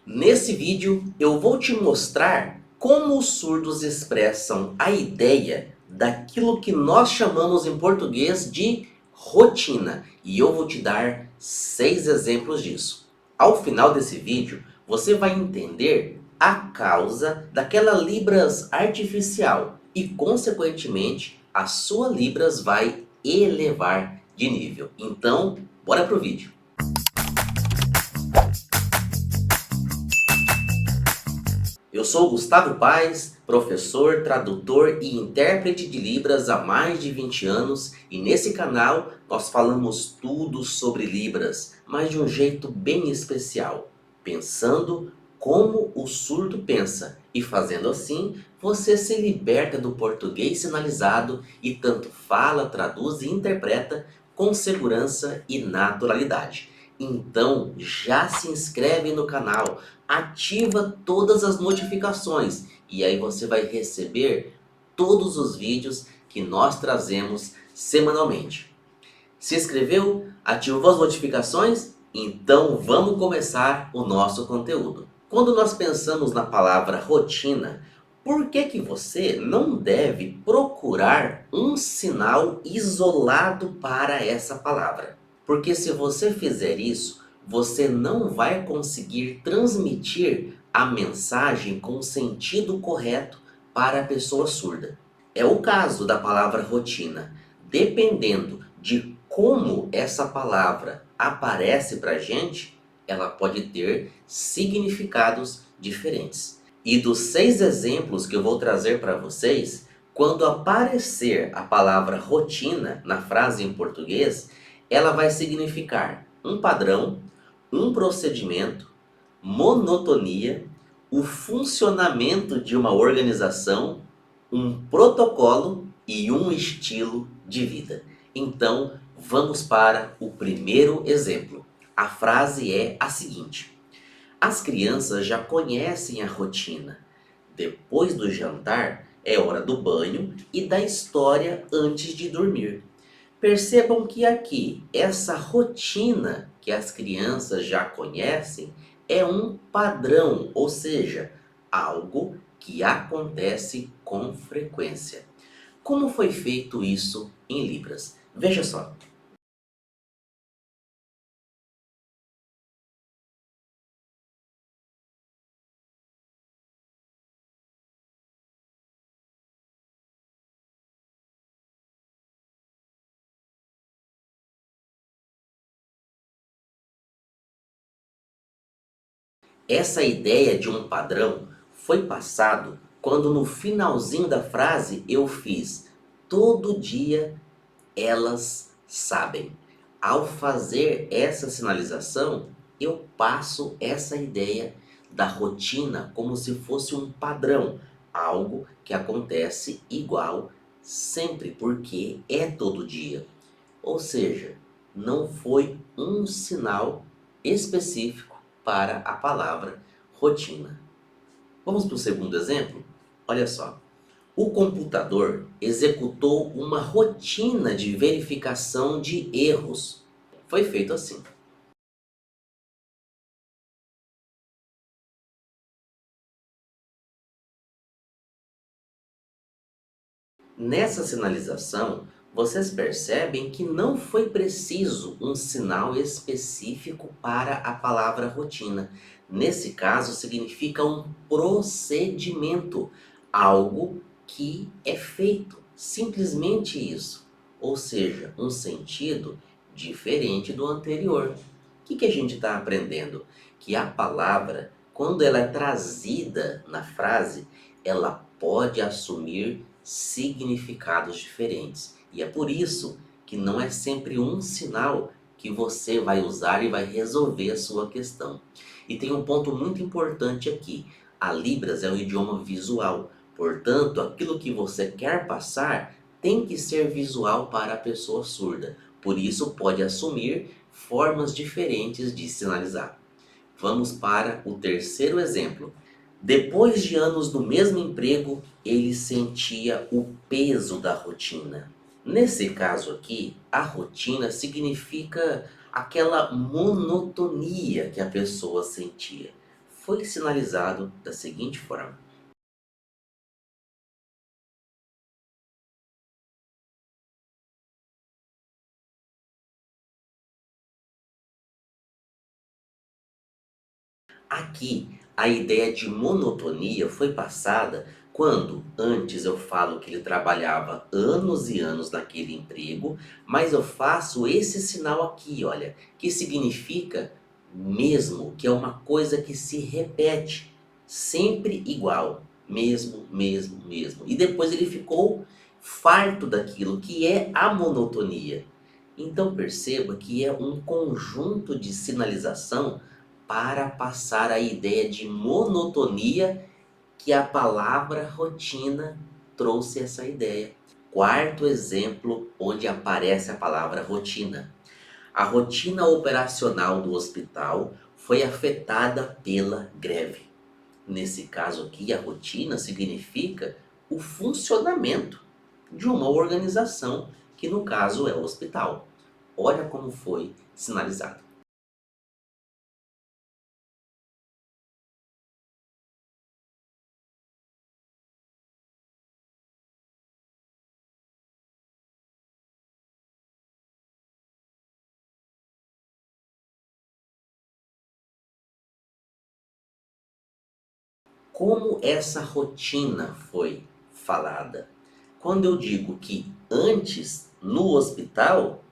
Nesse vídeo eu vou te mostrar como os surdos expressam a ideia daquilo que nós chamamos em português de rotina. E eu vou te dar 6 exemplos disso. Ao final desse vídeo você vai entender a causa daquela Libras artificial e consequentemente a sua Libras vai elevar de nível. Então, bora pro vídeo. Eu sou Gustavo Paes, professor, tradutor e intérprete de Libras há mais de 20 anos e nesse canal nós falamos tudo sobre Libras, mas de um jeito bem especial, pensando como o surdo pensa e fazendo assim você se liberta do português sinalizado e tanto fala, traduz e interpreta com segurança e naturalidade. Então já se inscreve no canal, ativa todas as notificações e aí você vai receber todos os vídeos que nós trazemos semanalmente. Se inscreveu? Ativou as notificações? Então vamos começar o nosso conteúdo. Quando nós pensamos na palavra rotina, por que você não deve procurar um sinal isolado para essa palavra? Porque se você fizer isso, você não vai conseguir transmitir a mensagem com o sentido correto para a pessoa surda. É o caso da palavra rotina. Dependendo de como essa palavra aparece para a gente, ela pode ter significados diferentes. E dos 6 exemplos que eu vou trazer para vocês, quando aparecer a palavra rotina na frase em português, ela vai significar um padrão, um procedimento, monotonia, o funcionamento de uma organização, um protocolo e um estilo de vida. Então, vamos para o primeiro exemplo. A frase é a seguinte: as crianças já conhecem a rotina. Depois do jantar, é hora do banho e da história antes de dormir. Percebam que aqui, essa rotina que as crianças já conhecem é um padrão, ou seja, algo que acontece com frequência. Como foi feito isso em Libras? Veja só. Essa ideia de um padrão foi passado quando no finalzinho da frase eu fiz todo dia elas sabem. Ao fazer essa sinalização, eu passo essa ideia da rotina como se fosse um padrão, algo que acontece igual sempre, porque é todo dia. Ou seja, não foi um sinal específico para a palavra rotina. Vamos para o segundo exemplo? Olha só. O computador executou uma rotina de verificação de erros. Foi feito assim. Nessa sinalização, vocês percebem que não foi preciso um sinal específico para a palavra rotina. Nesse caso, significa um procedimento, algo que é feito, simplesmente isso. Ou seja, um sentido diferente do anterior. O que a gente está aprendendo? Que a palavra, quando ela é trazida na frase, ela pode assumir significados diferentes. E é por isso que não é sempre um sinal que você vai usar e vai resolver a sua questão. E tem um ponto muito importante aqui. A Libras é um idioma visual. Portanto, aquilo que você quer passar tem que ser visual para a pessoa surda. Por isso, pode assumir formas diferentes de sinalizar. Vamos para o terceiro exemplo. Depois de anos no mesmo emprego, ele sentia o peso da rotina. Nesse caso aqui, a rotina significa aquela monotonia que a pessoa sentia. foi sinalizado da seguinte forma. Aqui, a ideia de monotonia foi passada quando antes eu falo que ele trabalhava anos e anos naquele emprego, mas eu faço esse sinal aqui, olha, que significa mesmo, que é uma coisa que se repete, sempre igual, mesmo, mesmo, mesmo. E depois ele ficou farto daquilo que é a monotonia. Então perceba que é um conjunto de sinalização para passar a ideia de monotonia que a palavra rotina trouxe essa ideia. Quarto exemplo onde aparece a palavra rotina. A rotina operacional do hospital foi afetada pela greve. Nesse caso aqui, a rotina significa o funcionamento de uma organização, que no caso é o hospital. Olha como foi sinalizado. Como essa rotina foi falada? Quando eu digo que antes no hospital,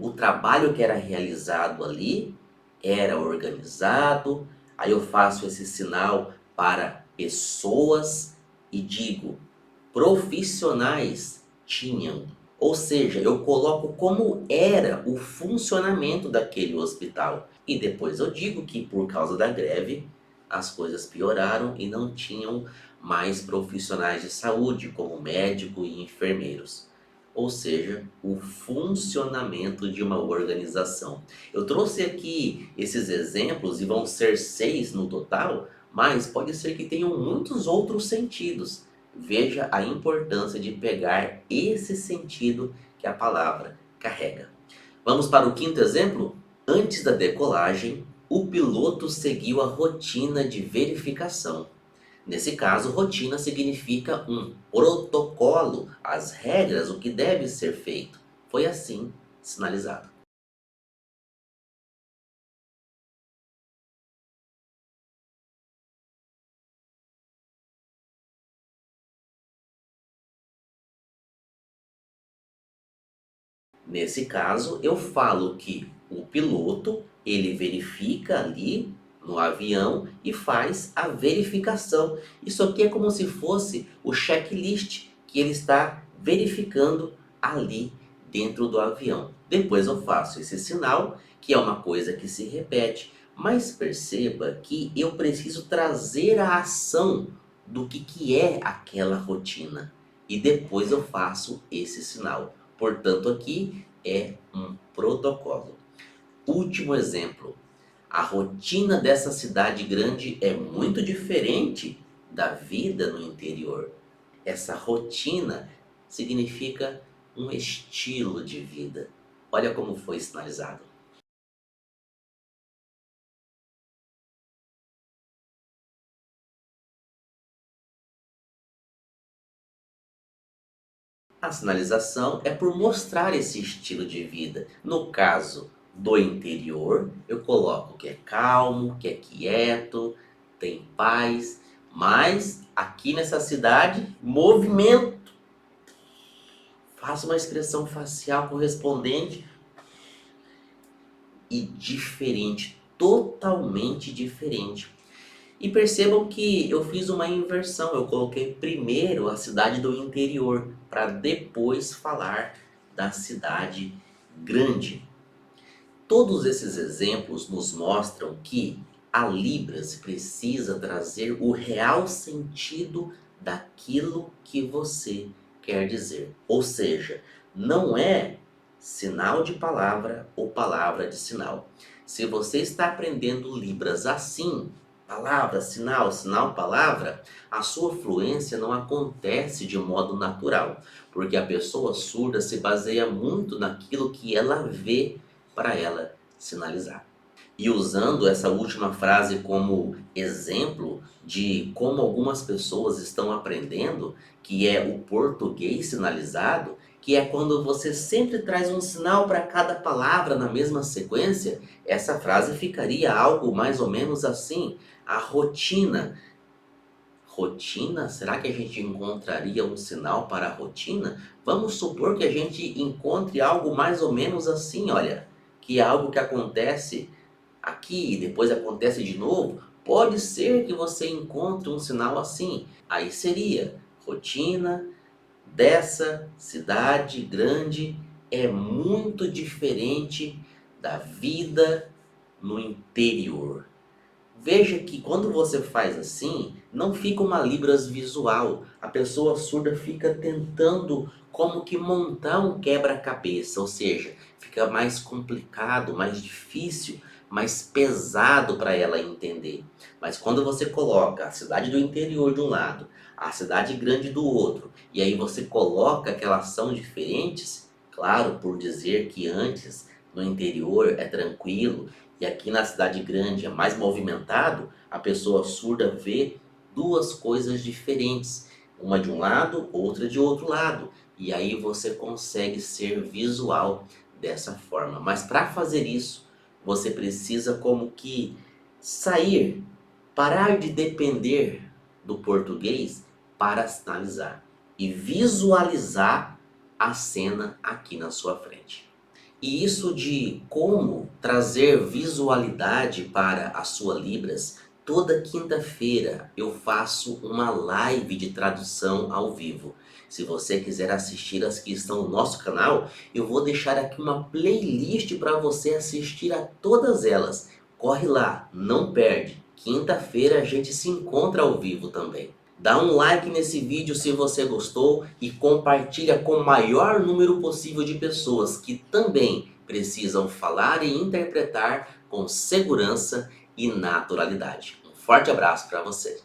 o trabalho que era realizado ali era organizado, aí eu faço esse sinal para pessoas e digo profissionais tinham. Ou seja, eu coloco como era o funcionamento daquele hospital. E depois eu digo que por causa da greve as coisas pioraram e não tinham mais profissionais de saúde, como médico e enfermeiros. Ou seja, o funcionamento de uma organização. Eu trouxe aqui esses exemplos e vão ser 6 no total, mas pode ser que tenham muitos outros sentidos. Veja a importância de pegar esse sentido que a palavra carrega. Vamos para o quinto exemplo? Antes da decolagem, o piloto seguiu a rotina de verificação. Nesse caso, rotina significa um protocolo, as regras, o que deve ser feito. Foi assim sinalizado. Nesse caso, eu falo que o piloto, ele verifica ali no avião e faz a verificação. Isso aqui é como se fosse o checklist que ele está verificando ali dentro do avião. Depois eu faço esse sinal, que é uma coisa que se repete, mas perceba que eu preciso trazer a ação do que é aquela rotina. E depois eu faço esse sinal. Portanto, aqui é um protocolo. Último exemplo. A rotina dessa cidade grande é muito diferente da vida no interior. Essa rotina significa um estilo de vida. Olha como foi sinalizado. A sinalização é por mostrar esse estilo de vida. No caso do interior, eu coloco que é calmo, que é quieto, tem paz, mas aqui nessa cidade, movimento. Faço uma expressão facial correspondente e diferente, totalmente diferente. E percebam que eu fiz uma inversão, eu coloquei primeiro a cidade do interior, para depois falar da cidade grande. Todos esses exemplos nos mostram que a Libras precisa trazer o real sentido daquilo que você quer dizer. Ou seja, não é sinal de palavra ou palavra de sinal. Se você está aprendendo Libras assim, palavra, sinal, sinal, palavra, a sua fluência não acontece de modo natural, porque a pessoa surda se baseia muito naquilo que ela vê para ela sinalizar. E usando essa última frase como exemplo de como algumas pessoas estão aprendendo, que é o português sinalizado, que é quando você sempre traz um sinal para cada palavra na mesma sequência, essa frase ficaria algo mais ou menos assim: a rotina. Rotina? Será que a gente encontraria um sinal para a rotina? Vamos supor que a gente encontre algo mais ou menos assim, olha, que é algo que acontece aqui e depois acontece de novo. Pode ser que você encontre um sinal assim. Aí seria rotina dessa cidade grande é muito diferente da vida no interior. Veja que quando você faz assim, não fica uma libras visual. A pessoa surda fica tentando como que montar um quebra-cabeça, ou seja, fica mais complicado, mais difícil, mais pesado para ela entender. Mas quando você coloca a cidade do interior de um lado, a cidade grande do outro, e aí você coloca que elas são diferentes, claro, por dizer que antes no interior é tranquilo e aqui na cidade grande é mais movimentado, a pessoa surda vê duas coisas diferentes, uma de um lado, outra de outro lado, e aí você consegue ser visual dessa forma. Mas para fazer isso, você precisa como que sair, parar de depender do português para sinalizar e visualizar a cena aqui na sua frente. E isso de como trazer visualidade para a sua Libras, toda quinta-feira eu faço uma live de tradução ao vivo. Se você quiser assistir as que estão no nosso canal, eu vou deixar aqui uma playlist para você assistir a todas elas. Corre lá, não perde. Quinta-feira a gente se encontra ao vivo também. Dá um like nesse vídeo se você gostou e compartilha com o maior número possível de pessoas que também precisam falar e interpretar com segurança e naturalidade. Um forte abraço para você.